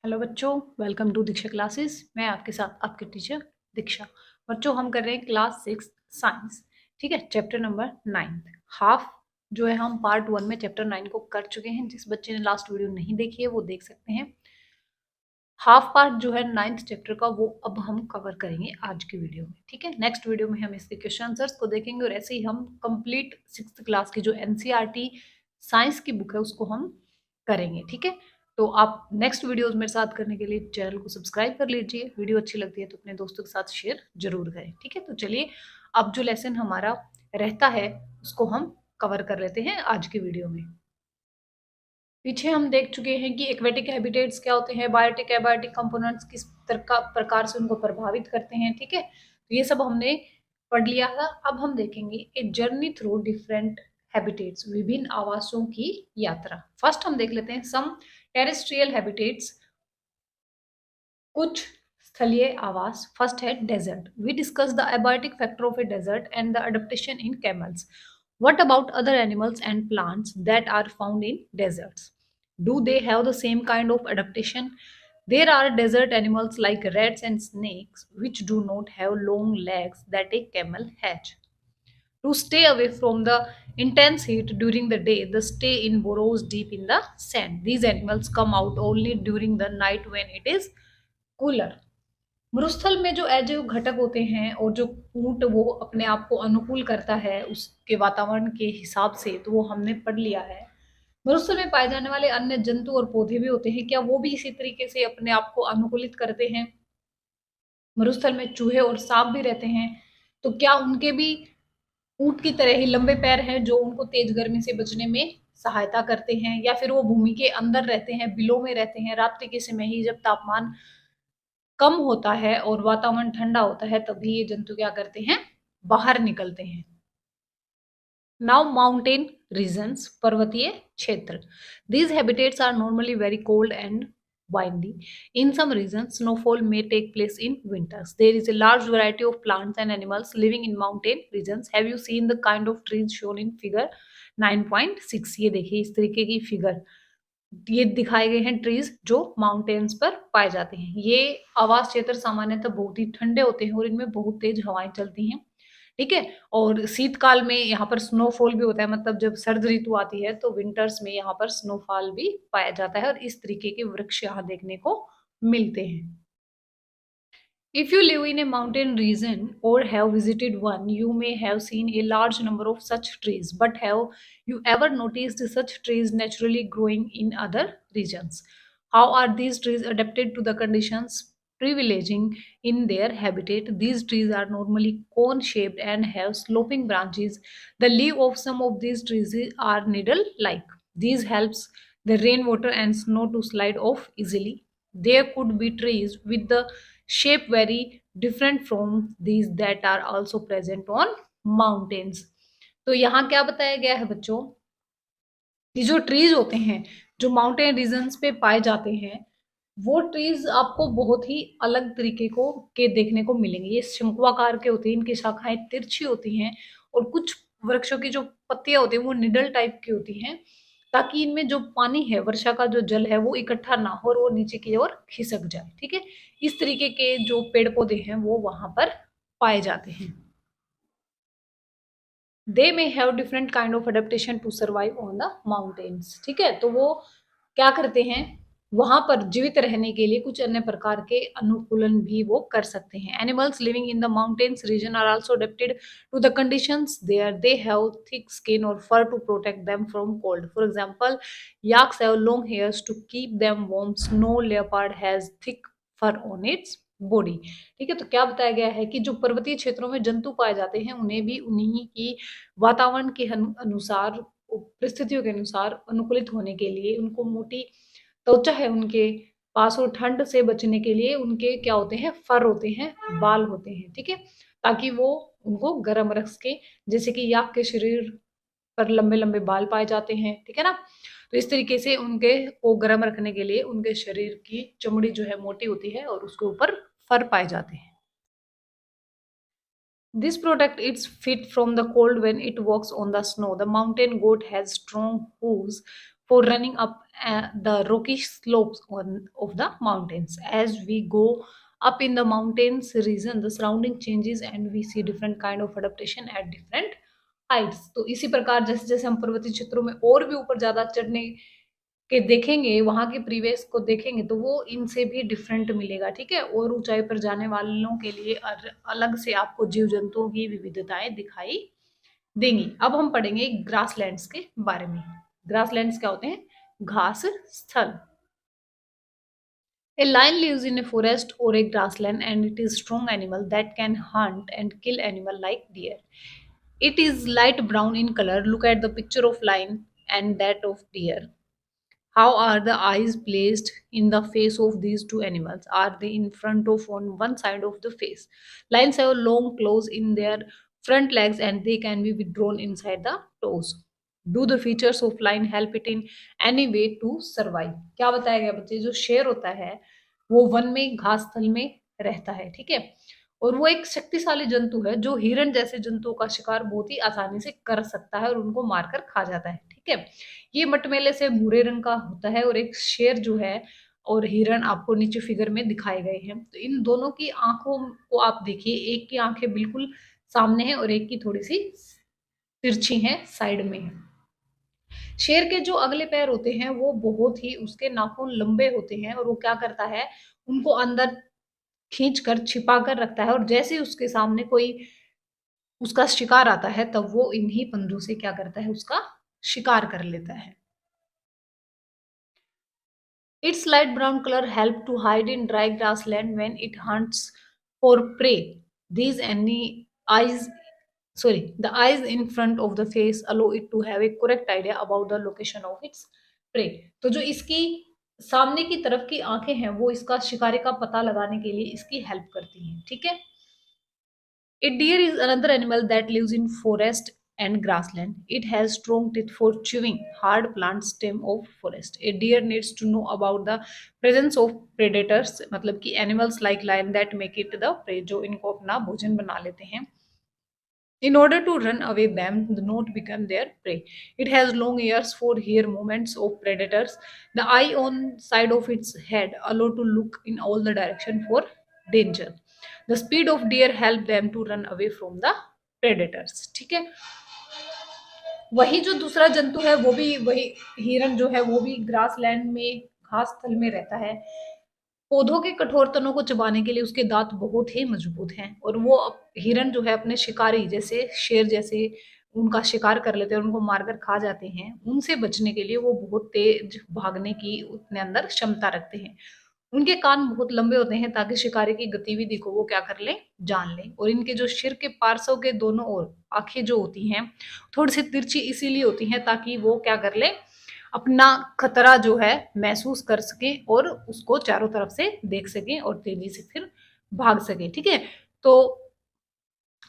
Hello बच्चों, welcome to Diksha classes. मैं आपके साथ आपके टीचर दीक्षा। बच्चों, हम कर रहे हैं क्लास 6 साइंस। ठीक है, चैप्टर नंबर 9 हाफ जो है हम पार्ट 1 में चैप्टर 9 को कर चुके हैं। जिस बच्चे ने लास्ट वीडियो नहीं देखी है वो देख सकते हैं। हाफ पार्ट जो है 9th चैप्टर का वो अब हम कवर करेंगे आज की वीडियो में। ठीक है, नेक्स्ट वीडियो में हम इसके क्वेश्चन आंसर्स को देखेंगे और ऐसे ही हम कंप्लीट 6th क्लास की जो एनसीईआरटी साइंस की बुक है उसको हम करेंगे। ठीक है, तो आप नेक्स्ट वीडियोस मेरे साथ करने के लिए चैनल को सब्सक्राइब कर लीजिए। वीडियो अच्छी लगती है तो अपने दोस्तों के साथ शेयर जरूर करें। ठीक है, तो चलिए अब जो लेसन हमारा रहता है उसको हम कवर कर लेते हैं आज की वीडियो में। पीछे हम देख चुके हैं कि एक्वेटिक हैबिटेट्स क्या होते हैं, बायोटिक एबायोटिक कंपोनेंट्स किस प्रकार से उनको प्रभावित करते हैं। ठीक है, तो ये सब हमने पढ़ लिया था। अब हम देखेंगे ए जर्नी थ्रू डिफरेंट हैबिटेट्स, विभिन्न आवासों की यात्रा। फर्स्ट हम देख लेते हैं सम टेरेस्ट्रियल हैबिटेट्स, कुछ स्थलीय आवास। फर्स्ट है desert. We discuss the abiotic factor of a desert and the adaptation in camels. What about other animals and plants that are found in deserts? Do they have the same kind of adaptation? There are desert animals like rats and snakes which do not have long legs that a camel has. To stay away from the intense heat during the day, they stay in burrows deep in the sand. These animals come out only during the night when it is cooler. मरुस्थल में जो अजैव घटक होते हैं और जो ऊंट वो अपने आप को अनुकूल करता है उसके वातावरण के हिसाब से, तो वो हमने पढ़ लिया है। मरुस्थल में पाए जाने वाले अन्य जंतु और पौधे भी होते हैं, क्या वो भी इसी तरीके से अपने आप को अनुकूलित करते हैं? मरुस्थल में चूहे और सांप भी रहते हैं, तो क्या उनके भी ऊंट की तरह ही लंबे पैर हैं जो उनको तेज गर्मी से बचने में सहायता करते हैं? या फिर वो भूमि के अंदर रहते हैं, बिलों में रहते हैं, रात्रि के समय ही जब तापमान कम होता है और वातावरण ठंडा होता है तभी ये जंतु क्या करते हैं, बाहर निकलते हैं। नाउ माउंटेन रीजन्स, पर्वतीय क्षेत्र। These habitats are normally very cold and windy. In some regions, snowfall may take place in winters. There is a large variety of plants and animals living in mountain regions. Have you seen the kind of trees shown in figure 9.6? ये देखिए इस तरीके की figure, ये दिखाए गए हैं trees जो माउंटेन्स पर पाए जाते हैं। ये आवास क्षेत्र सामान्यतः बहुत ही ठंडे होते हैं और इनमें बहुत तेज हवाएं चलती हैं। ठीक है, और शीतकाल में यहाँ पर स्नोफॉल भी होता है, मतलब जब सर्द ऋतु आती है तो विंटर्स में यहाँ पर स्नोफॉल भी पाया जाता है और इस तरीके के वृक्ष यहाँ देखने को मिलते हैं। If you live in a mountain region or have visited one, you may have seen a large number of such trees. But have you ever noticed such trees naturally growing in other regions? How are these trees adapted to the conditions privileging in their habitat? These trees are normally cone shaped and have sloping branches. The leaves of some of these trees are needle like. This helps the rainwater and snow to slide off easily. There could be trees with the shape very different from these that are also present on mountains. तो यहाँ क्या बताया गया है बच्चों, ये जो trees होते हैं जो माउंटेन रीजन्स पे पाए जाते हैं वो ट्रीज आपको बहुत ही अलग तरीके को के देखने को मिलेंगे। ये शंकुआकार के होते हैं, इनकी शाखाएं तिरछी होती हैं और कुछ वृक्षों की जो पत्तियां होती हैं वो निडल टाइप की होती हैं, ताकि इनमें जो पानी है, वर्षा का जो जल है वो इकट्ठा ना हो और वो नीचे की ओर खिसक जाए। ठीक है, इस तरीके के जो पेड़ पौधे हैं वो वहां पर पाए जाते हैं। They may have different kind of adaptation to survive on the mountains. ठीक है, तो वो क्या करते हैं, वहां पर जीवित रहने के लिए कुछ अन्य प्रकार के अनुकूलन भी वो कर सकते हैं। Animals living in the mountains region are also adapted to the conditions there. They have thick skin और fur to protect them from cold. For example, yaks have long hairs to keep them warm. Snow leopard has thick fur on its body. ठीक है, तो क्या बताया गया है कि जो पर्वतीय क्षेत्रों में जंतु पाए जाते हैं उन्हें भी उन्हीं की वातावरण के अनुसार, परिस्थितियों के अनुसार अनुकूलित होने के लिए उनको मोटी त्वचा है उनके पास और ठंड से बचने के लिए उनके क्या होते हैं, फर होते हैं, बाल होते हैं। ठीक है, ताकि वो उनको गर्म रख सके, जैसे कि याक के शरीर पर लंबे लंबे बाल पाए जाते हैं। ठीक है ना, तो इस तरीके से उनके को गर्म रखने के लिए उनके शरीर की चमड़ी जो है मोटी होती है और उसके ऊपर फर पाए जाते हैं। This protect its feet from the cold when it walks on the snow. The mountain goat has strong hooves for running up the rocky slopes of the mountains. As we go up in the mountains region, the surrounding changes and we see different kind of adaptation at different heights. तो इसी प्रकार जैसे जैसे हम पर्वतीय क्षेत्रों में और भी ऊपर ज्यादा चढ़ने के देखेंगे, वहां के परिवेश को देखेंगे, तो वो इनसे भी डिफरेंट मिलेगा, ठीक है। और ऊंचाई पर जाने वालों के लिए अलग से आपको जीव जंतुओं की विविधताएं दिखाई देंगी। अब हम पढ़ेंगे ग्रासलैंड्स के बारे में। ग्रासलैंड्स क्या होते हैं? घास स्थल। A lion lives in a forest or a grassland and it is a strong animal that can hunt and kill animal like deer. It is light brown in color. Look at the picture of lion and that of deer. How are the eyes placed in the face of these two animals? Are they in front of on one side of the face? Lions have long claws in their front legs and they can be withdrawn inside the toes. Do the features of lion help it in any way to survive? क्या बताया गया बच्चे? जो शेर होता है वो one में घास स्थल में रहता है, ठीक है। और वो एक शक्तिशाली जंतु है जो हिरण जैसे जंतुओं का शिकार बहुत ही आसानी से कर सकता है और उनको मारकर खा जाता है, ठीक है। ये मटमेले से भूरे रंग का होता है और एक शेर जो है और हिरण आपको नीचे फिगर में दिखाए गए हैं। तो इन दोनों की आंखों को आप देखिए, एक की आंखें बिल्कुल सामने है और एक की थोड़ी सी तिरछी हैं, साइड में है। शेर के जो अगले पैर होते हैं वो बहुत ही, उसके नाखून लंबे होते हैं और वो क्या करता है, उनको अंदर खींच कर छिपा कर रखता है और जैसे ही उसके सामने कोई उसका शिकार आता है तब वो इन्हीं पंजों से क्या करता है, उसका शिकार कर लेता है। Its light brown color help to hide in dry grassland when it hunts for prey. These any eyes, the eyes in front of the face allow it to have a correct idea about the location of its prey. तो जो इसकी सामने की तरफ की आंखें हैं वो इसका शिकारी का पता लगाने के लिए इसकी हेल्प करती हैं, ठीक है। A deer is another animal that lives in forest and grassland. It has strong teeth for chewing hard plant stem of forest. A deer needs to know about the presence of predators, मतलब कि animals like lion that make it the prey, जो इनको अपना भोजन बना लेते हैं। In order to run away them, the note become their prey. It has long ears for hear movements of predators. The eye on side of its head allow to look in all the direction for danger. The speed of deer help them to run away from the predators. ठीक है। वही जो दूसरा जंतु है वो भी वही हिरन जो है वो भी ग्रास लैंड में घास स्थल में रहता है। पौधों के कठोर तनों को चबाने के लिए उसके दांत बहुत ही मजबूत हैं और वो हिरन जो है अपने शिकारी जैसे शेर जैसे उनका शिकार कर लेते हैं और उनको मारकर खा जाते हैं, उनसे बचने के लिए वो बहुत तेज भागने की अपने अंदर क्षमता रखते हैं। उनके कान बहुत लंबे होते हैं ताकि शिकारी की गतिविधि को वो क्या कर ले, जान ले। और इनके जो सिर के पार्श्व के दोनों ओर आंखें जो होती हैं थोड़ी सी तिरछी इसीलिए होती हैं ताकि वो क्या कर ले, अपना खतरा जो है महसूस कर सके और उसको चारों तरफ से देख सके और तेजी से फिर भाग सके, ठीक है। तो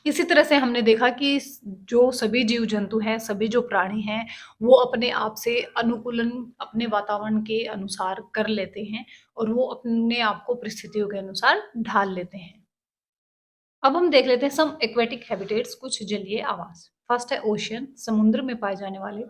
इसी तरह से हमने देखा कि जो सभी जीव जंतु हैं, सभी जो प्राणी हैं, वो अपने आप से अनुकूलन अपने वातावरण के अनुसार कर लेते हैं और वो अपने आप को परिस्थितियों के अनुसार ढाल लेते हैं। अब हम देख लेते हैं सम एक्वेटिक हैबिटेट्स, कुछ जलीय आवास। फर्स्ट है ओशियन, समुद्र में पाए जाने वाले।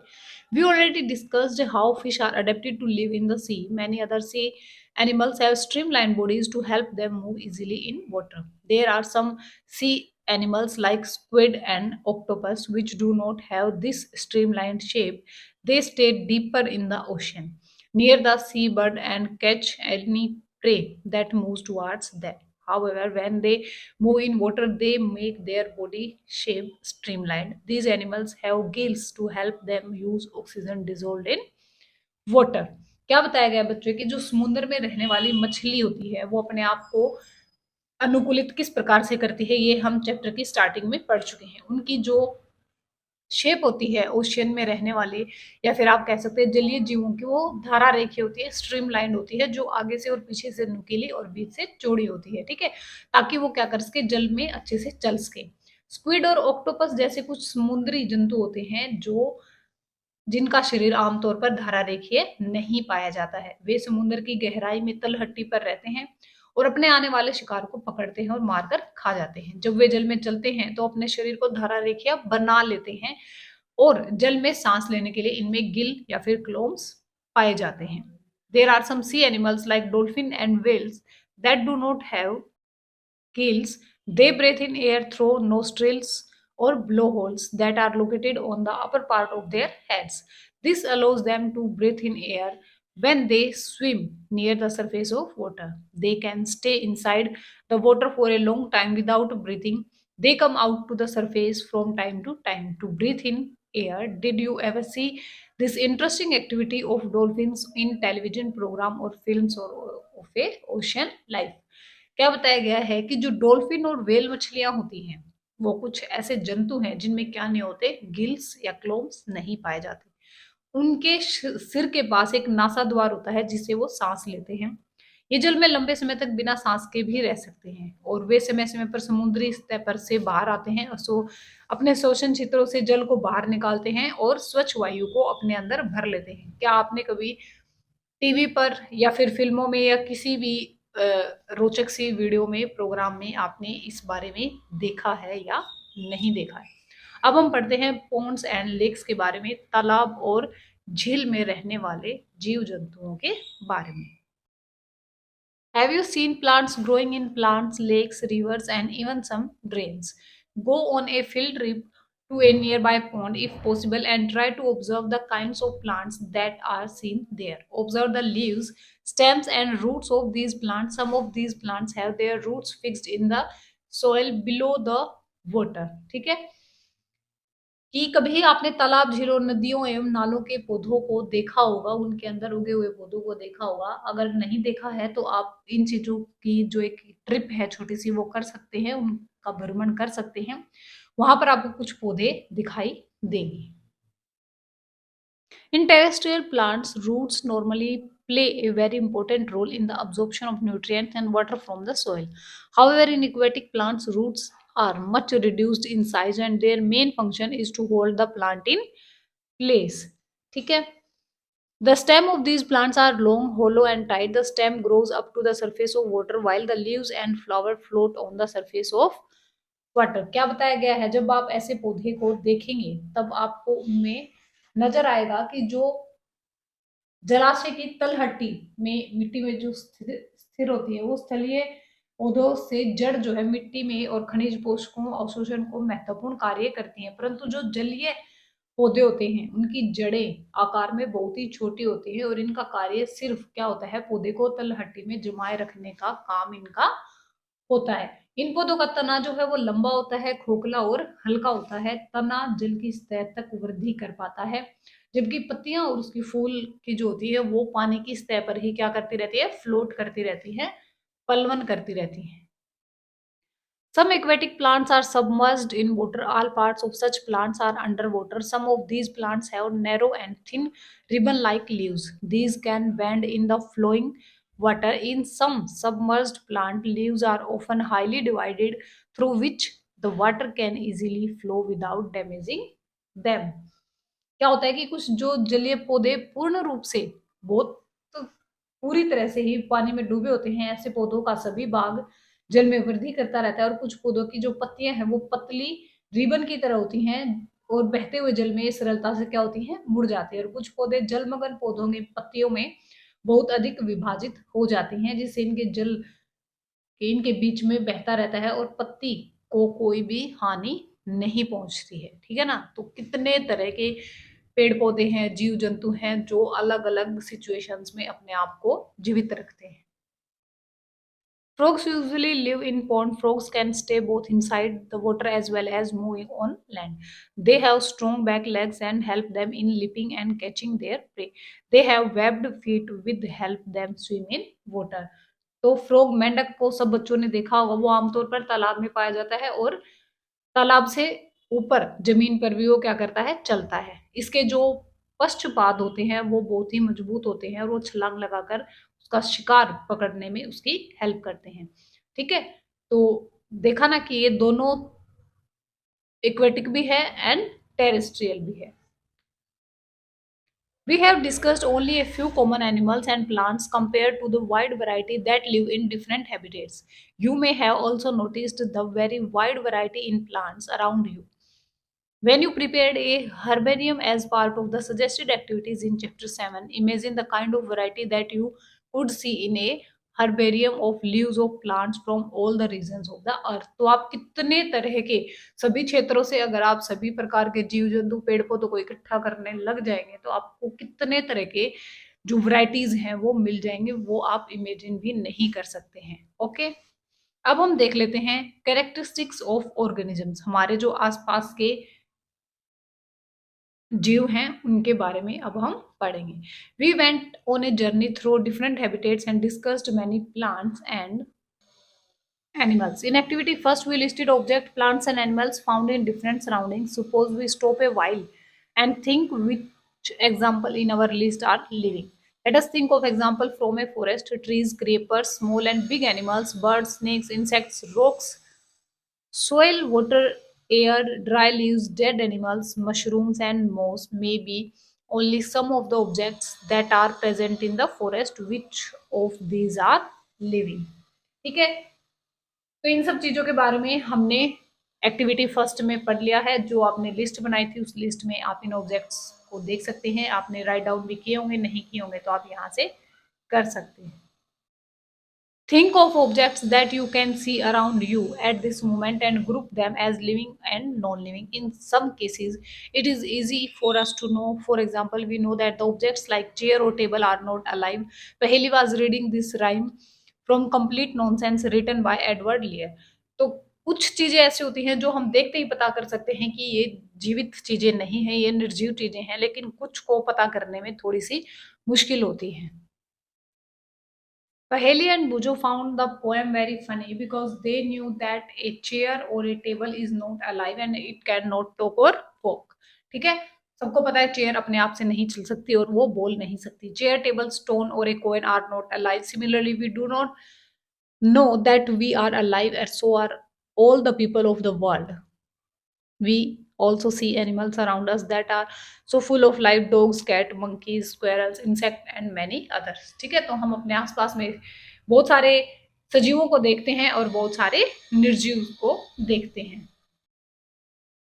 We already discussed how fish are adapted to live in the sea. Many other sea animals have streamlined bodies to help them move easily in water. There are some sea animals like squid and octopus which do not have this streamlined shape. They stay deeper in the ocean near the seabird and catch any prey that moves towards them. However, when they move in water, they make their body shape streamlined. These animals have gills to help them use oxygen dissolved in water. क्या बताया गया बच्चों कि जो समुद्र में रहने वाली मछली होती है वो अपने आप को अनुकूलित किस प्रकार से करती है, ये हम चैप्टर की स्टार्टिंग में पढ़ चुके हैं। उनकी जो शेप होती है ओशियन में रहने वाली या फिर आप कह सकते हैं जलीय जीवों की, वो धारा रेखी होती है, स्ट्रीमलाइन होती है, जो आगे से और पीछे से नुकीली और बीच से चौड़ी होती है, ठीक है, ताकि वो क्या कर सके, जल में अच्छे से चल सके। स्क्विड और ऑक्टोपस जैसे कुछ समुद्री जंतु होते हैं जो जिनका शरीर आमतौर पर धारा रेखीय नहीं पाया जाता है। वे समुद्र की गहराई में तलहटी पर रहते हैं और अपने आने वाले शिकार को पकड़ते हैं और मारकर खा जाते हैं। जब वे जल में चलते हैं तो अपने शरीर को धारा रेखीय बना लेते हैं और जल में सांस लेने के लिए इनमें गिल या फिर क्लोम्स पाए जाते हैं। There are some sea animals like dolphin and whales that do not have gills. They breathe in air through nostrils or blowholes that are located on the upper part of their heads. This allows them to breathe in air when they swim near the surface of water. They can stay inside the water for a long time without breathing. They come out to the surface from time to time to breathe in air. Did you ever see this interesting activity of dolphins in television program or films or of a ocean life? क्या बताया गया है कि जो dolphin और whale मछलियां होती हैं वो कुछ ऐसे जंतु हैं जिनमें क्या नहीं होते, गिल्स या क्लोम्स नहीं पाए जाते। उनके सिर के पास एक नासा द्वार होता है जिससे वो सांस लेते हैं। ये जल में लंबे समय तक बिना सांस के भी रह सकते हैं और वे समय समय पर समुद्री सतह पर से बाहर आते हैं और अपने शोषण क्षेत्रों से जल को बाहर निकालते हैं और स्वच्छ वायु को अपने अंदर भर लेते हैं। क्या आपने कभी टीवी पर या फिर फिल्मों में या किसी भी रोचक सी वीडियो में, प्रोग्राम में आपने इस बारे में देखा है या नहीं देखा है? अब हम पढ़ते हैं पॉन्ड्स एंड लेक्स के बारे में, तालाब और झील में रहने वाले जीव जंतुओं के बारे में। Have you seen plants growing in plants, lakes, rivers, and even some drains? Go on a field trip to a nearby pond if possible and try to observe the kinds of plants that are seen there. Observe the leaves, stems, and roots of these plants. Some of these plants have their roots fixed in the soil below the water. ठीक है, कि कभी आपने तालाब, झीलों, नदियों एवं नालों के पौधों को देखा होगा, उनके अंदर उगे हुए पौधों को देखा होगा। अगर नहीं देखा है तो आप इन चीजों की जो एक ट्रिप है छोटी सी वो कर सकते हैं, उनका भ्रमण कर सकते हैं। वहां पर आपको कुछ पौधे दिखाई देंगे। In terrestrial plants, roots normally play a very important role in the absorption of nutrients and water from the soil. However, in aquatic plants, roots are much reduced in size and their main function is to hold the plant in place. ठीक है? The stem of these plants are long, hollow, and tight. The stem grows up to the surface of water while the leaves and flower float on the surface of water. क्या बताया गया है, जब आप ऐसे पौधे को देखेंगे तब आपको उनमें नजर आएगा कि जो जलाशय की तलहटी में मिट्टी में जो स्थिर स्थिर होती है वो स्थलीय पौधों से जड़ जो है मिट्टी में और खनिज पोषकों अवशोषण को महत्वपूर्ण कार्य करती हैं, परंतु जो जलीय पौधे होते हैं उनकी जड़ें आकार में बहुत ही छोटी होती है और इनका कार्य सिर्फ क्या होता है, पौधे को तलहटी में जमाए रखने का काम इनका होता है। इन पौधों का तना जो है वो लंबा होता है, खोखला और हल्का होता है। तना जल की सतह तक वृद्धि कर पाता है, जबकि पत्तियां और उसकी फूल की जो होती है वो पानी की सतह पर ही क्या करती रहती है, फ्लोट करती रहती है, पलवन करती रहती है। Some aquatic plants are submerged in water. All parts of such plants are underwater. Some of these plants have narrow and thin ribbon like leaves. These can bend in the flowing water. In some submerged plant, leaves are often highly divided, through which the water can easily flow without damaging them. क्या होता है कि कुछ जो जलीय पौधे पूर्ण रूप से बहुत पूरी तरह से ही पानी में डूबे होते हैं, ऐसे पौधों का सभी भाग जल में वृद्धि करता रहता है और कुछ पौधों की जो पत्तियां हैं वो पतली रिबन की तरह होती हैं और बहते हुए जल में सरलता से क्या होती हैं, मुड़ जाती है। और कुछ पौधे जलमग्न पौधों की पत्तियों में बहुत अधिक विभाजित हो जाती हैं, जिससे इनके जल इनके बीच में बहता रहता है और पत्ती को कोई भी हानि नहीं पहुंचती है। ठीक है ना, तो कितने तरह के पेड़ पौधे हैं, जीव जंतु हैं जो अलग अलग सिचुएशंस में अपने आप को जीवित रखते हैं। Frogs usually live in pond. Frogs can stay both inside the water as well as moving on land. They have strong back legs and help them in leaping and catching their prey. They have webbed feet with help them swim in water. तो frog, मेंढक को सब बच्चों ने देखा होगा, वो आमतौर पर तालाब में पाया जाता है और तालाब से ऊपर जमीन पर भी वो क्या करता है, चलता है। इसके जो पश्चपाद होते हैं वो बहुत ही मजबूत होते हैं और वो छलांग लगाकर उसका शिकार पकड़ने में उसकी हेल्प करते हैं। ठीक है, तो देखा ना कि ये दोनों एक्वेटिक भी है एंड टेरेस्ट्रियल भी है। We have discussed only a few common animals and plants compared to the wide variety that live in different habitats. You may have also noticed the very wide variety in plants around you. When you prepared a herbarium as part of the suggested activities in chapter 7, imagine the kind of variety that you could see in a herbarium of leaves of plants from all the regions of the earth. तो आप कितने तरह के सभी क्षेत्रों से अगर आप सभी प्रकार के जीव जंतु पेड़ पौधों को इकट्ठा करने लग जाएंगे तो आपको कितने तरह के जो वैरायटीज हैं वो मिल जाएंगे, वो आप इमेजिन भी नहीं कर सकते हैं। ओके, अब हम देख लेते हैं कैरेक्टरिस्टिक्स ऑफ ऑर्गेनिजम्स, हमारे जो आसपास के जीव हैं उनके बारे में अब हम पढ़ेंगे। We went on a journey through different habitats and discussed many plants and animals. In activity first, we listed object, plants, and animals found in different surroundings. Suppose we stop a while and think which example in our list are living. Let us think of example from a forest: trees, creepers, small and big animals, birds, snakes, insects, rocks, soil, water, air, dry leaves, dead animals, mushrooms, and moss may be only some of the objects that are present in the forest. Which of these are living? ठीक है, तो इन सब चीजों के बारे में हमने activity first में पढ़ लिया है। जो आपने लिस्ट बनाई थी उस लिस्ट में आप इन ऑब्जेक्ट्स को देख सकते हैं। आपने राइट डाउन भी किए होंगे, नहीं किए होंगे तो आप यहाँ से कर सकते हैं। Think of objects that you can see around you at this moment and group them as living and non-living. In some cases, it is easy for us to know. For example, we know that the objects like chair or table are not alive. Paheli was reading this rhyme from Complete Nonsense written by Edward Lear. तो कुछ चीजें ऐसी होती हैं जो हम देखते ही पता कर सकते हैं कि ये जीवित चीजें नहीं है, ये निर्जीव चीजें हैं, लेकिन कुछ को पता करने में थोड़ी सी मुश्किल होती है। Paheli and Bujo found the poem very funny because they knew that a chair or a table is not alive and it cannot talk or walk. ठीक है, सबको पता है चेयर अपने आप से नहीं चल सकती और वो बोल नहीं सकती। चेयर, टेबल, स्टोन और a coin are not alive. Similarly, we do not know that we are alive and so are all the people of the world. We also see animals around us that are so full of life: dogs, cat, monkeys, squirrels, insect and many others. ठीक है, तो हम अपने आसपास में बहुत सारे सजीवों को देखते हैं और बहुत सारे निर्जीव को देखते हैं।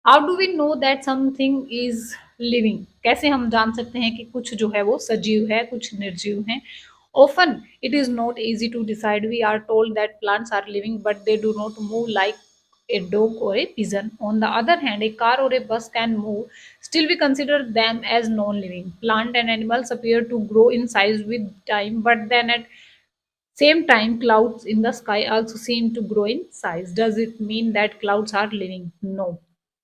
How do we know that something is living? कैसे हम जान सकते हैं कि कुछ जो है वो सजीव है, कुछ निर्जीव है? Often it is not easy to decide. We are told that plants are living, but they do not move like a dog or a pigeon. On the other hand, a car or a bus can move. Still, we consider them as non-living. Plant and animals appear to grow in size with time, but then at same time, clouds in the sky also seem to grow in size. Does it mean that clouds are living? No.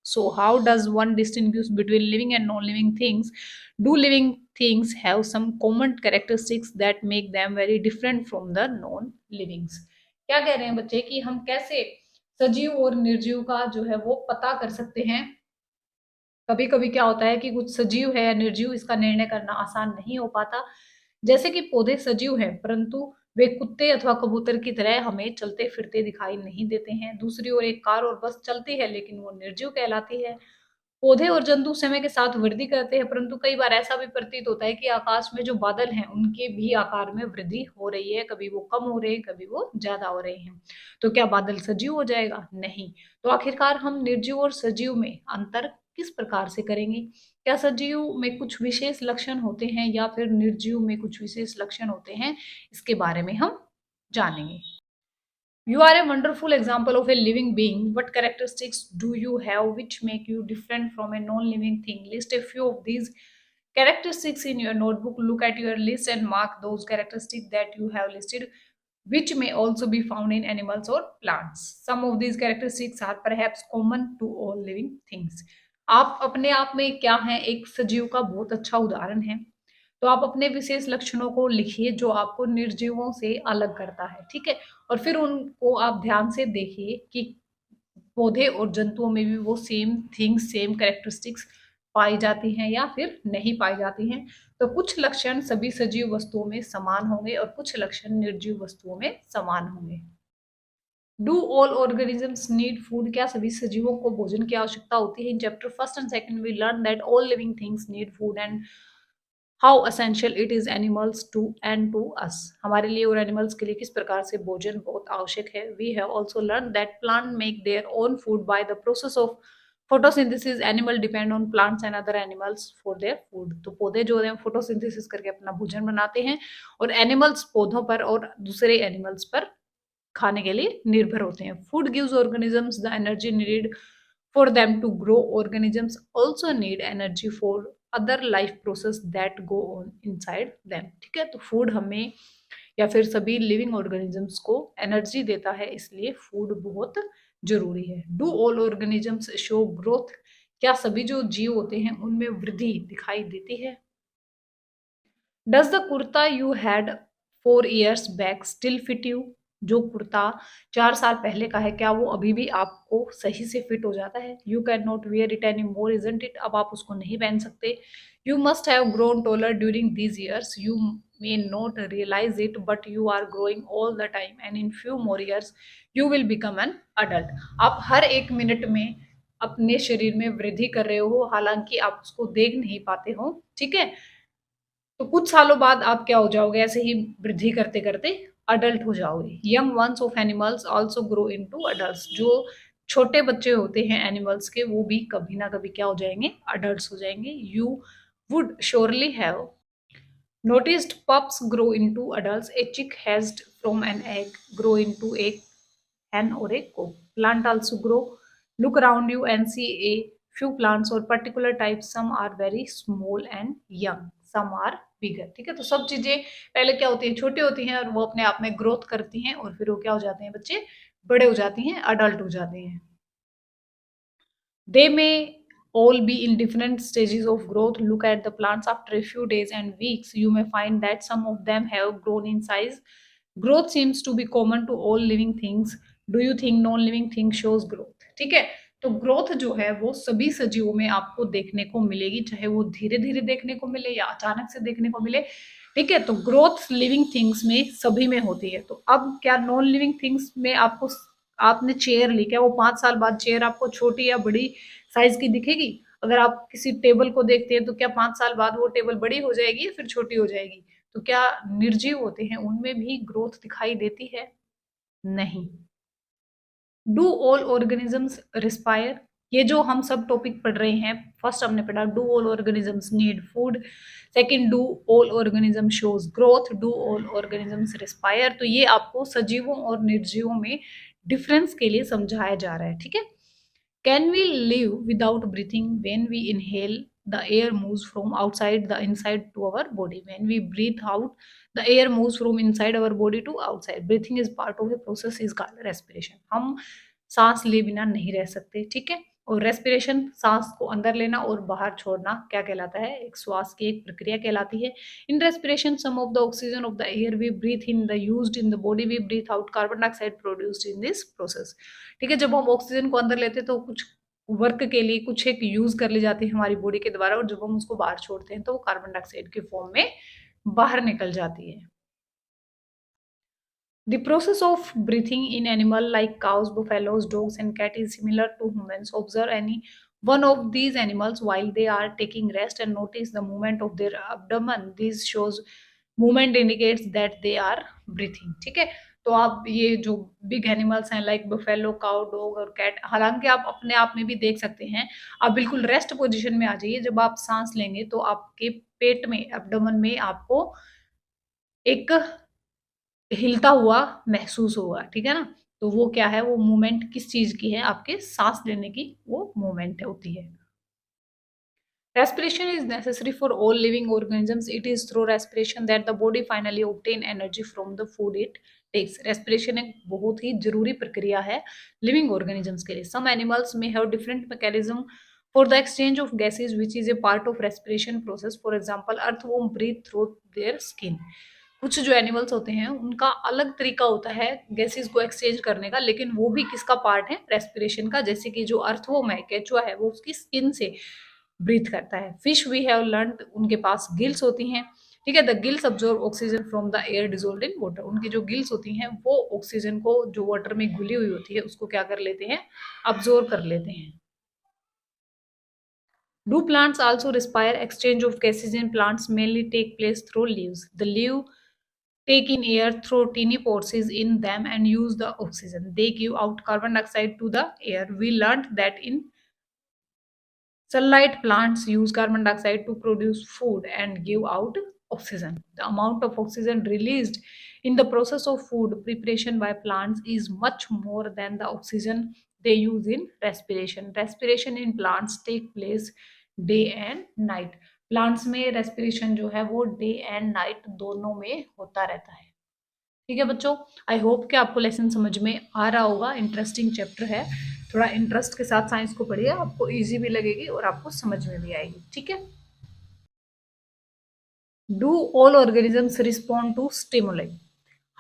So, how does one distinguish between living and non living things? Do living things have some common characteristics that make them very different from the non livings? क्या कह रहे हैं बच्चे कि हम कैसे सजीव और निर्जीव का जो है वो पता कर सकते हैं? कभी कभी क्या होता है कि कुछ सजीव है या निर्जीव, इसका निर्णय करना आसान नहीं हो पाता। जैसे कि पौधे सजीव हैं परंतु वे कुत्ते अथवा कबूतर की तरह हमें चलते फिरते दिखाई नहीं देते हैं। दूसरी ओर एक कार और बस चलती है लेकिन वो निर्जीव कहलाती है। पौधे और जंतु समय के साथ वृद्धि करते हैं परंतु कई बार ऐसा भी प्रतीत होता है कि आकाश में जो बादल हैं उनके भी आकार में वृद्धि हो रही है, कभी वो कम हो रहे हैं, कभी वो ज्यादा हो रहे हैं। तो क्या बादल सजीव हो जाएगा? नहीं। तो आखिरकार हम निर्जीव और सजीव में अंतर किस प्रकार से करेंगे? क्या सजीव में कुछ विशेष लक्षण होते हैं या फिर निर्जीव में कुछ विशेष लक्षण होते हैं? इसके बारे में हम जानेंगे। You are a wonderful example of a living being. What characteristics do you have which make you different from a non living thing? List a few of these characteristics in your notebook. Look at your list and mark those characteristics that you have listed, which may also be found in animals or plants. Some of these characteristics are perhaps common to all living things. आप अपने आप में क्या हैं? एक सजीव का बहुत अच्छा उदाहरण है। तो आप अपने विशेष लक्षणों को लिखिए जो आपको निर्जीवों से अलग करता है। ठीक है, और फिर उनको आप ध्यान से देखिए कि पौधे और जंतुओं में भी वो सेम थिंग्स, सेम कैरेक्टरिस्टिक्स पाई जाती हैं या फिर नहीं पाई जाती हैं। तो कुछ लक्षण सभी सजीव वस्तुओं में समान होंगे और कुछ लक्षण निर्जीव वस्तुओं में समान होंगे। Do all organisms need food? क्या सभी सजीवों को भोजन की आवश्यकता होती है? In chapter first and second we learn that all living things need food and how essential it is animals to and to us. हमारे लिए और एनिमल्स के लिए किस प्रकार से भोजन बहुत आवश्यक है। We have also learn that plant make their own food by the process of photosynthesis, animal depend on plants and other animals for their food. तो पौधे जो है फोटोसिंथेसिस करके अपना भोजन बनाते हैं, और एनिमल्स पौधों पर और दूसरे एनिमल्स पर खाने के लिए निर्भर होते हैं। Food gives organisms the energy needed for them to grow. Organisms also need energy for other life process that go on inside them. ठीक है, तो फूड हमें या फिर सभी लिविंग ऑर्गेनिजम्स को एनर्जी देता है, इसलिए फूड बहुत जरूरी है। Do all organisms show growth? क्या सभी जो जीव होते हैं उनमें वृद्धि दिखाई देती है? Does the kurta you had 4 years back still fit you? जो कुर्ता 4 साल पहले का है, क्या वो अभी भी आपको सही से फिट हो जाता है? You can not wear it any more isn't it? अब आप उसको नहीं पहन सकते। You must have grown taller during these years. You may not realize it but you are growing all the time and in few more years you will become an adult. आप हर एक minute में अपने शरीर में वृद्धि कर रहे हो, हालांकि आप उसको देख नहीं पाते हो। ठीक है, तो कुछ सालों बाद आप क्या हो जाओगे, ऐसे ही वृद्धि करते करते अडल्ट हो जाओगे। Young ones of animals also grow into adults. जो छोटे बच्चे होते हैं एनिमल्स के, वो भी कभी ना कभी क्या हो जाएंगे, अडल्ट्स हो जाएंगे। You would surely have noticed pups grow into adults. A chick hatched from an egg grow into a hen or a cock. Plant also grow. Look around you and see a few plants or particular types. Some are very small and young. Some are bigger. ठीक है, तो सब चीजें पहले क्या होती है, छोटी होती हैं और वो अपने आप में ग्रोथ करती हैं, और फिर वो क्या हो जाते हैं, बच्चे बड़े हो जाते हैं, अडल्ट हो जाते हैं। They may all be in different stages of growth. Look at the plants after a few days and weeks. You may find that some of them have grown in size. Growth seems to be common to all living things. Do you think non-living thing shows growth? ठीक है, तो growth जो है वो सभी सजीवों में आपको देखने को मिलेगी, चाहे वो धीरे धीरे देखने को मिले या अचानक से देखने को मिले। ठीक है, तो ग्रोथ लिविंग थिंग्स में सभी में होती है। तो अब क्या नॉन लिविंग थिंग्स में आपको, आपने चेयर ली, क्या वो 5 साल बाद चेयर आपको छोटी या बड़ी साइज की दिखेगी? अगर आप किसी टेबल को देखते हैं तो क्या 5 साल बाद वो टेबल बड़ी हो जाएगी या फिर छोटी हो जाएगी? तो क्या निर्जीव होते हैं उनमें भी ग्रोथ दिखाई देती है? नहीं। Do all organisms respire? ये जो हम सब टॉपिक पढ़ रहे हैं, फर्स्ट हमने पढ़ा do all organisms need food, second do all organism shows growth, do all organisms respire. तो ये आपको सजीवों और निर्जीवों में डिफरेंस के लिए समझाया जा रहा है। ठीक है, can we live without breathing? When we inhale the air moves from outside the inside to our body. When we breathe out, the air moves from inside our body to outside. Breathing is part of a process is called respiration. हम सांस लिए बिना नहीं रह सकते। ठीक है, और रेस्पिरेशन सांस को अंदर लेना और बाहर छोड़ना क्या कहलाता है, एक श्वास की एक प्रक्रिया कहलाती है। In respiration some of the oxygen of the air we breathe in the used in the body, we breathe out carbon dioxide produced in this process. ठीक है, जब हम ऑक्सीजन को अंदर लेते हैं तो कुछ वर्क के लिए कुछ एक यूज कर ली जाती है हमारी बॉडी के द्वारा, और जब हम उसको बाहर छोड़ते हैं तो वो कार्बन डाइऑक्साइड के फॉर्म में बाहर निकल जाती है। The process of breathing in animal like cows, buffaloes, dogs, and cat is similar to humans. Observe any one of these animals while they are taking rest and notice the movement of their abdomen. This shows movement indicates that they are breathing. ठीक है, तो आप ये जो big animals हैं like buffalo, cow, dog और cat, हालांकि आप अपने आप में भी देख सकते हैं। आप बिल्कुल रेस्ट पोजीशन में आ जाइए, जब आप सांस लेंगे तो आपके पेट में, एब्डोमेन में आपको एक हिलता हुआ महसूस होगा। ठीक है ना, तो वो क्या है, वो मूवमेंट किस चीज की है, आपके सांस लेने की वो मूवमेंट होती है। Respiration is necessary for all living organisms. It is through respiration that the body finally obtain energy from the food it takes. Respiration एक बहुत ही जरूरी प्रक्रिया है living organisms के लिए. Some animals may have different mechanism for the exchange of gases, which is a part of respiration process. For example, earthworm breathe through their skin. कुछ जो animals होते हैं उनका अलग तरीका होता है गैसेस को एक्सचेंज करने का, लेकिन वो भी किसका पार्ट है, रेस्पिरेशन का। जैसे कि जो अर्थवोम है, केचुआ है, वो उसकी स्किन से ब्रीथ करता है। फिश वी हैव लर्न, उनके पास गिल्स होती हैं। ठीक है, the gills absorb oxygen from the air dissolve in water. उनकी जो गिल्स होती हैं वो ऑक्सीजन को जो वाटर में घुली हुई होती है उसको क्या कर लेते हैं, अब्जॉर्ब कर लेते हैं। Do plants also respire? Exchange of gases in plants mainly take place through leaves. The leaf take in air through tiny pores in them and use the oxygen. They give out carbon dioxide to the air. We learned that in Sunlight plants use carbon dioxide to produce food and give out oxygen. The amount of oxygen released in the process of food preparation by plants is much more than the oxygen they use in respiration. Respiration in plants take place day and night. Plants में respiration जो है वो day and night दोनों में होता रहता है। ठीक है बच्चों, आई होप कि आपको लेसन समझ में आ रहा होगा। इंटरेस्टिंग चैप्टर है, थोड़ा इंटरेस्ट के साथ साइंस को पढ़िए, आपको इजी भी लगेगी और आपको समझ में भी आएगी। ठीक है। Do all organisms respond to stimuli?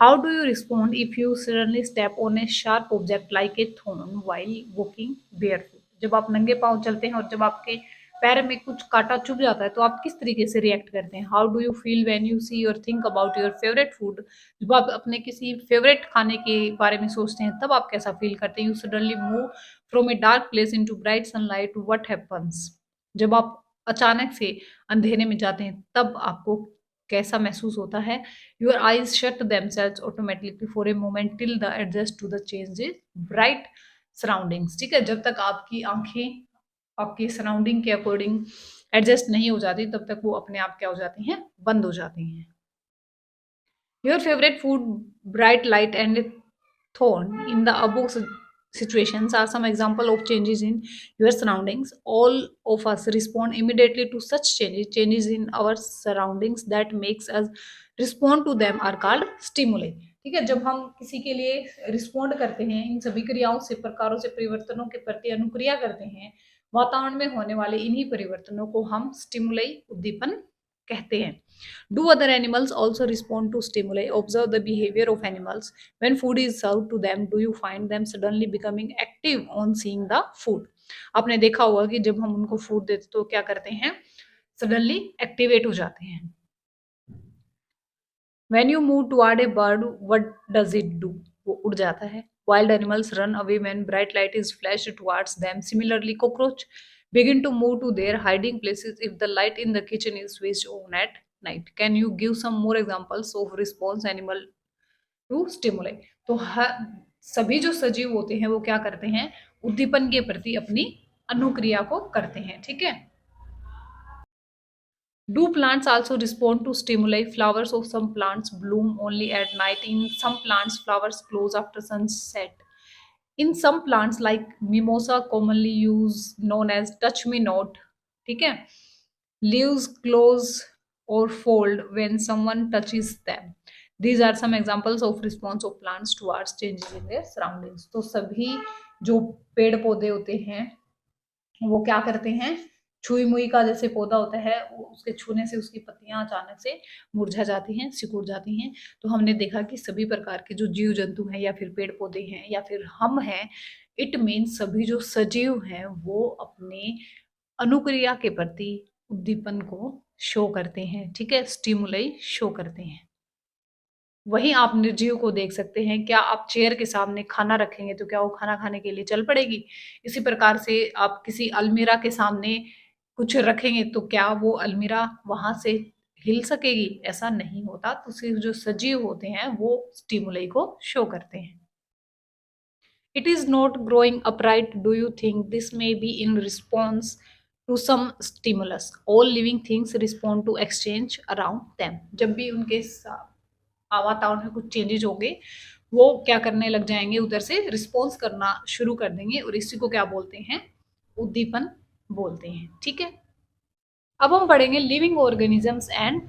How do you respond if you suddenly step on a sharp object like a thorn while walking barefoot? जब आप नंगे पांव चलते हैं और जब आपके पैर में कुछ कांटा चुभ जाता है तो आप किस तरीके से रिएक्ट करते हैं? How do you feel when you see और think about your favourite food? जब आप अपने किसी फेवरेट खाने के बारे में सोचते हैं तब आप कैसा फील करते हैं? You suddenly move from a dark place into bright sunlight, what happens? जब आप अचानक से अंधेरे में जाते हैं तब आपको कैसा महसूस होता है? Your eyes shut themselves automatically for a moment till the adjust to the changes bright surroundings. ठीक है, जब तक आपकी आंखें आपकी सराउंडिंग के अकॉर्डिंग एडजस्ट नहीं हो जाती तब तक वो अपने आप क्या हो जाती हैं? बंद हो जाती हैं। Your favourite food, bright light and thorn in the above situations are some example of changes in your surroundings. All of us respond immediately to such changes in our surroundings that makes us respond to them are called stimuli. ठीक है, जब हम किसी के लिए respond करते हैं, इन सभी क्रियाओं से, प्रकारों से, परिवर्तनों के प्रति अनुक्रिया करते हैं, वातावरण में होने वाले इन्हीं परिवर्तनों को हम स्टिमुलाई, उद्दीपन कहते हैं। Do other animals also respond to stimuli? Observe the behavior of animals. When food is served to them, do you find them suddenly becoming active on seeing the food? आपने देखा होगा कि जब हम उनको फूड देते तो क्या करते हैं? सडनली एक्टिवेट हो जाते हैं। When you move toward a bird, what does it do? वो उड़ जाता है। Wild animals run away when bright light is flashed towards them. Similarly, cockroach begin to move to their hiding places if the light in the kitchen is switched on at night. Can you give some more examples of response animal to stimuli? तो सभी जो सजीव होते हैं वो क्या करते हैं? उद्दीपन के प्रति अपनी अनुक्रिया को करते हैं। ठीक है। Do plants also respond to stimuli? Flowers of some plants bloom only at night. In some plants, flowers close after sunset. In some plants, like mimosa, commonly used known as touch me not, ठीक है, leaves close or fold when someone touches them. These are some examples of response of plants towards changes in their surroundings. तो सभी जो पेड़ पौधे होते हैं वो क्या करते हैं? छुई मुई का जैसे पौधा होता है, उसके छूने से उसकी पत्तियां अचानक से मुरझा जाती हैं, सिकुड़ जाती हैं। तो हमने देखा कि सभी प्रकार के जो जीव जंतु हैं या फिर पेड़ पौधे हैं या फिर हम हैं, इट मीन्स सभी जो सजीव हैं वो अपने अनुक्रिया के प्रति उद्दीपन को शो करते हैं। ठीक है, स्टिमुलाई शो करते हैं। वहीं आप निर्जीव को देख सकते हैं। क्या आप चेयर के सामने खाना रखेंगे तो क्या वो खाना खाने के लिए चल पड़ेगी? इसी प्रकार से आप किसी अलमीरा के सामने कुछ रखेंगे तो क्या वो अलमीरा वहां से हिल सकेगी? ऐसा नहीं होता। तो सिर्फ जो सजीव होते हैं वो स्टिमुलाई को शो करते हैं। It is not growing upright, do you think this may be in response to some stimulus? All living things respond to exchange around them. जब भी उनके वातावरण में कुछ चेंजेस होंगे वो क्या करने लग जाएंगे? उधर से रिस्पॉन्स करना शुरू कर देंगे और इसी को क्या बोलते हैं? उद्दीपन बोलते हैं। ठीक है, अब हम पढ़ेंगे लिविंग ऑर्गेनिजम्स एंड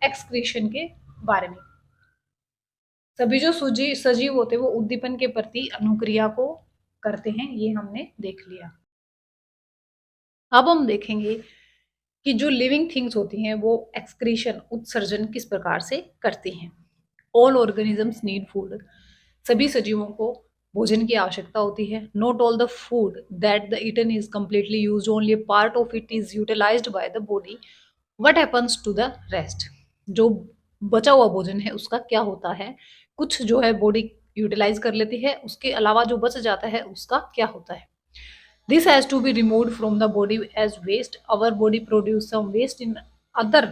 एक्सक्रीशन के बारे में। सभी जो सजीव होते हैं वो उद्दीपन के प्रति अनुक्रिया को करते हैं, ये हमने देख लिया। अब हम देखेंगे कि जो लिविंग थिंग्स होती हैं वो एक्सक्रीशन, उत्सर्जन किस प्रकार से करती हैं। All organisms need food. सभी सजीवों को भोजन की आवश्यकता होती है। Not all the food that the eaten is completely used, only part of it is utilized by the body. What happens to the rest? जो बचा हुआ भोजन है उसका क्या होता है? कुछ जो है बॉडी यूटिलाइज कर लेती है, उसके अलावा जो बच जाता है उसका क्या होता है? This has to be removed from the body as waste. Our body produces some waste in other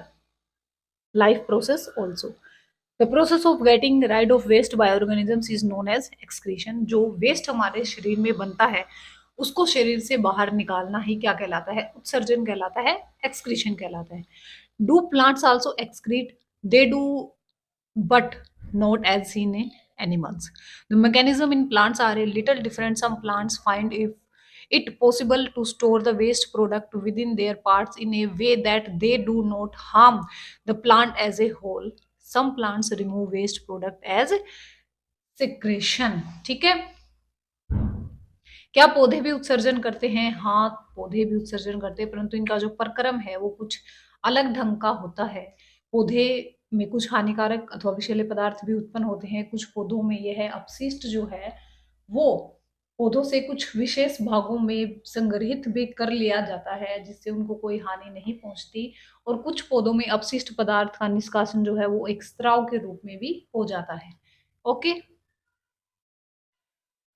life process also. The process of getting rid of waste by organisms is known as excretion. जो waste हमारे शरीर में बनता है उसको शरीर से बाहर निकालना ही क्या कहलाता है? उत्सर्जन कहलाता है, एक्सक्रीशन कहलाता है। Do plants also excrete? They do, but not as seen in animals. The mechanism in plants are a little different. Some plants find if it possible to store the waste product within their parts in a way that they do not harm the plant as a whole. Some plants remove waste product as secretion. ठीक है? क्या पौधे भी उत्सर्जन करते हैं? हाँ, पौधे भी उत्सर्जन करते हैं, परंतु इनका जो प्रक्रम है वो कुछ अलग ढंग का होता है। पौधे में कुछ हानिकारक अथवा विषैले पदार्थ भी उत्पन्न होते हैं। कुछ पौधों में यह अपशिष्ट जो है वो पौधों से कुछ विशेष भागों में संग्रहित भी कर लिया जाता है, जिससे उनको कोई हानि नहीं पहुंचती। और कुछ पौधों में अपशिष्ट पदार्थ का निष्कासन जो है वो एक स्राव के रूप में भी हो जाता है। Okay.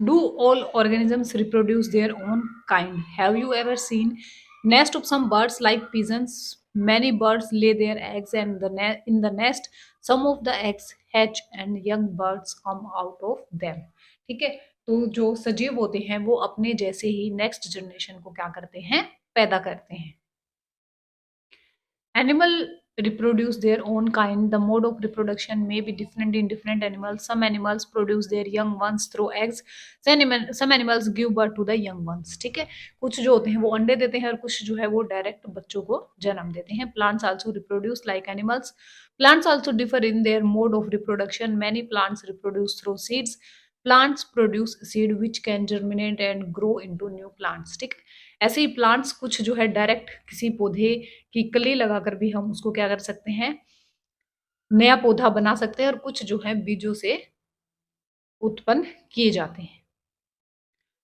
Do all organisms reproduce their own kind? Have you ever seen nest of some birds like pigeons? Many birds lay their eggs and in the nest some of the eggs hatch and young birds come out of them. ठीक है, तो जो सजीव होते हैं वो अपने जैसे ही नेक्स्ट जनरेशन को क्या करते हैं? पैदा करते हैं। Animal reproduce their own kind. The mode of reproduction may be different in different animals. Some animals produce their young ones through eggs. Some animals give birth to the young ones. ठीक है, कुछ जो होते हैं वो अंडे देते हैं और कुछ जो है वो डायरेक्ट बच्चों को जन्म देते हैं। Plants also reproduce like animals. Plants also differ in their mode of reproduction. Many plants reproduce through seeds. Plants produce seed which can germinate and grow into new plants. ठीक है, ऐसे ही प्लांट्स कुछ जो है डायरेक्ट किसी पौधे की कली लगाकर भी हम उसको क्या कर सकते हैं? नया पौधा बना सकते हैं। और कुछ जो है बीजों से उत्पन्न किए जाते हैं।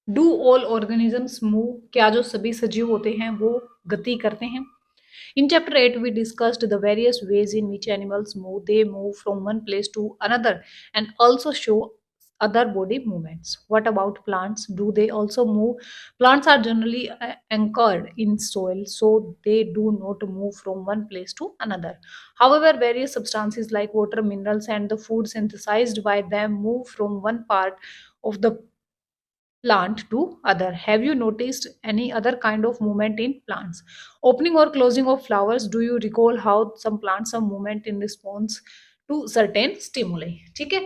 Do all organisms move? क्या जो सभी सजीव होते हैं वो गति करते हैं? In chapter 8, we discussed the various ways in which animals move. They move from one place to another and also show other body movements. What about plants? Do they also move? Plants are generally anchored in soil, so they do not move from one place to another. However, various substances like water, minerals, and the food synthesized by them move from one part of the plant to other. Have you noticed any other kind of movement in plants? Opening or closing of flowers? Do you recall how some plants have movement in response to certain stimuli? ठीक है,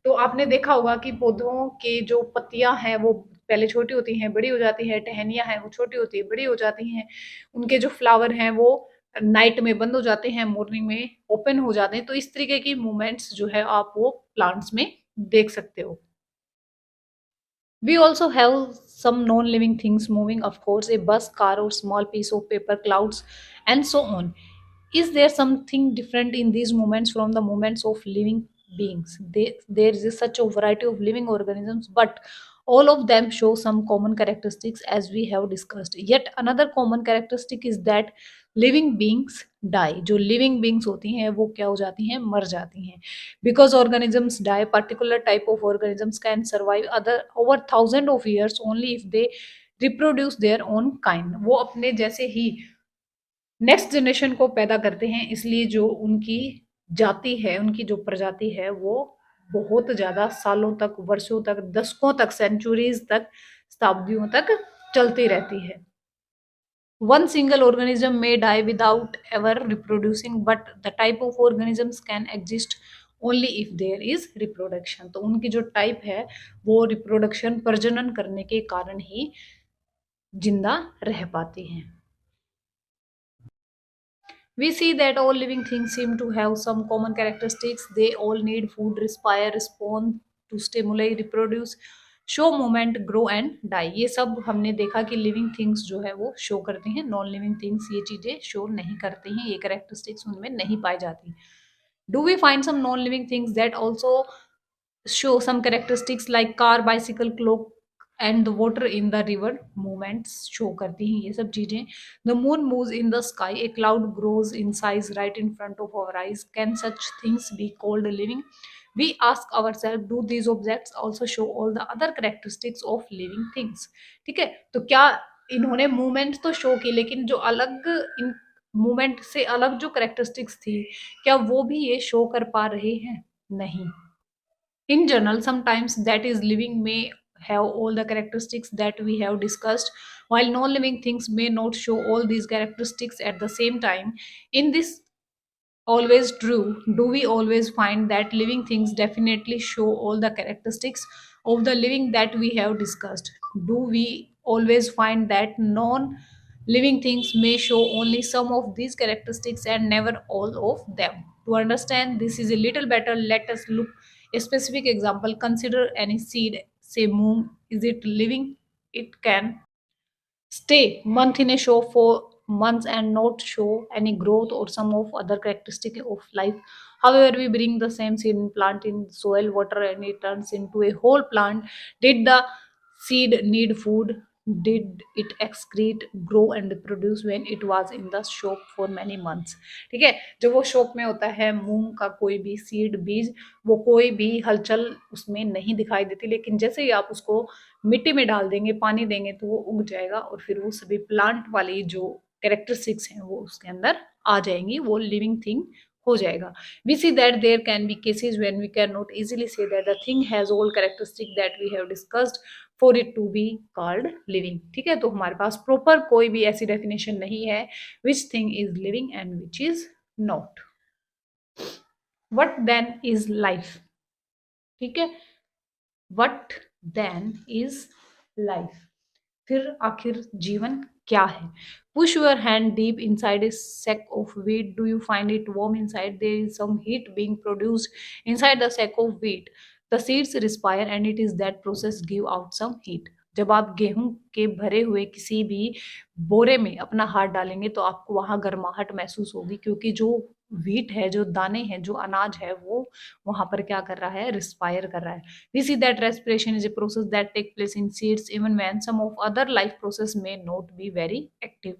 तो आपने देखा होगा कि पौधों के जो पत्तियां हैं वो पहले छोटी होती हैं, बड़ी हो जाती है। टहनियां हैं वो छोटी होती है, बड़ी हो जाती हैं। उनके जो फ्लावर हैं वो नाइट में बंद हो जाते हैं, मॉर्निंग में ओपन हो जाते हैं। तो इस तरीके की मूवमेंट्स जो है आप वो प्लांट्स में देख सकते हो। We also have some non-living things moving, of course, a bus, car, or small piece of paper, clouds, and so on. Is there something different in these movements from the movements of living beings? There is such a variety of living organisms, but all of them show some common characteristics as we have discussed. Yet another common characteristic is that living beings die. जो living beings होती हैं वो क्या हो जाती हैं? मर जाती हैं। Because organisms die, particular type of organisms can survive other over thousands of years only if they reproduce their own kind. वो अपने जैसे ही नेक्स्ट जनरेशन को पैदा करते हैं, इसलिए जो उनकी जाति है, उनकी जो प्रजाति है वो बहुत ज्यादा सालों तक, वर्षों तक, दशकों तक, सेंचुरीज तक, शताब्दियों तक चलती रहती है। One single organism may die without ever reproducing, but the type of organisms can exist only if there is reproduction. तो उनकी जो टाइप है वो रिप्रोडक्शन, प्रजनन करने के कारण ही जिंदा रह पाती हैं। We see that all living things seem to have some common characteristics. They all need food, respire, respond to stimuli, reproduce, show movement, grow and die. ये सब हमने देखा कि लिविंग थिंग्स जो है वो शो करती हैं, नॉन लिविंग थिंग्स ये चीजें शो नहीं करती हैं, ये कैरेक्टरिस्टिक्स उनमें नहीं पाई जाती। Do we find some non living things that also show some characteristics like car, bicycle, clock and the water in the river movements show करती हैं ये सब चीजें। The moon moves in the sky, a cloud grows in size right in front of our eyes. Can such things be called living? We ask ourselves, do these objects also show all the other characteristics of living things? ठीक है, तो क्या इन्होंने movement तो show की, लेकिन जो अलग इन मूवमेंट से अलग जो करेक्टरिस्टिक्स थी क्या वो भी ये शो कर पा रहे हैं? नहीं। In general, sometimes that is living may have all the characteristics that we have discussed, while non-living things may not show all these characteristics at the same time. In this always true, do we always find that living things definitely show all the characteristics of the living that we have discussed? Do we always find that non living things may show only some of these characteristics and never all of them? To understand this is a little better, let us look a specific example. Consider any seed, say moon. Is it living? It can stay month in a show for months and not show any growth or some of other characteristic of life. However, we bring the same seed and plant in soil, water, and it turns into a whole plant. Did the seed need food? Did it excrete, grow and reproduce when it was in the shop for many months? ठीक है, जब वो shop में होता है मूंग का कोई भी सीड बीज, वो कोई भी हलचल उसमें नहीं दिखाई देती, लेकिन जैसे ही आप उसको मिट्टी में डाल देंगे, पानी देंगे, तो वो उग जाएगा और फिर वो सभी प्लांट वाली जो कैरेक्टरिस्टिक्स हैं वो उसके अंदर आ जाएंगी, वो लिविंग थिंग हो जाएगा. We see that there can be cases when we cannot easily say that the thing has all characteristic that we have discussed for it to be called living. ठीक है, तो हमारे पास प्रॉपर कोई भी ऐसी definition नहीं है which thing is living and which is not. What then is life? ठीक है, what then is life? फिर आखिर जीवन क्या है? Push your hand deep inside a sack of wheat. Do you find it warm inside? There is some heat being produced inside the sack of wheat. The seeds respire and it is that process give out some heat. जब आप गेहूं के भरे हुए किसी भी बोरे में अपना हाथ डालेंगे तो आपको वहां गर्माहट महसूस होगी, क्योंकि जो व्हीट है, जो दाने हैं, जो अनाज है, वो वहां पर क्या कर रहा है? रिस्पायर कर रहा है. We see that respiration is a process that takes place in seeds even when some of other life process may not be very active.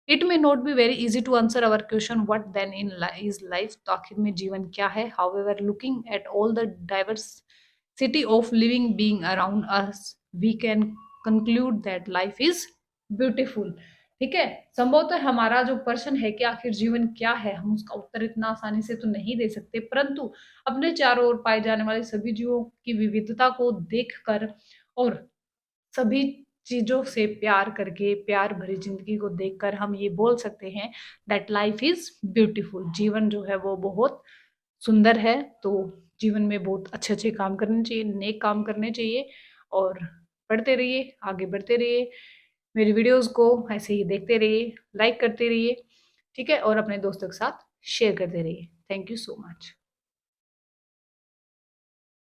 It may not be very easy to answer our question what then in is life, तो आखिर में जीवन क्या है? However, looking at all the diversity of living being around us, we can conclude that life is beautiful. ठीक है, संभवतः हमारा जो प्रश्न है कि आखिर जीवन क्या है, हम उसका उत्तर इतना आसानी से तो नहीं दे सकते, परंतु अपने चारों ओर पाए जाने वाले सभी जीवों की विविधता को देखकर और सभी चीजों से प्यार करके, प्यार भरी जिंदगी को देखकर हम ये बोल सकते हैं दैट लाइफ इज ब्यूटीफुल. जीवन जो है वो बहुत सुंदर है. तो जीवन में बहुत अच्छे अच्छे काम करने चाहिए, नेक काम करने चाहिए और पढ़ते रहिए, आगे बढ़ते रहिए. मेरी वीडियोस को ऐसे ही देखते रहिए, लाइक करते रहिए, ठीक है, और अपने दोस्तों के साथ शेयर करते रहिए. Thank you so much.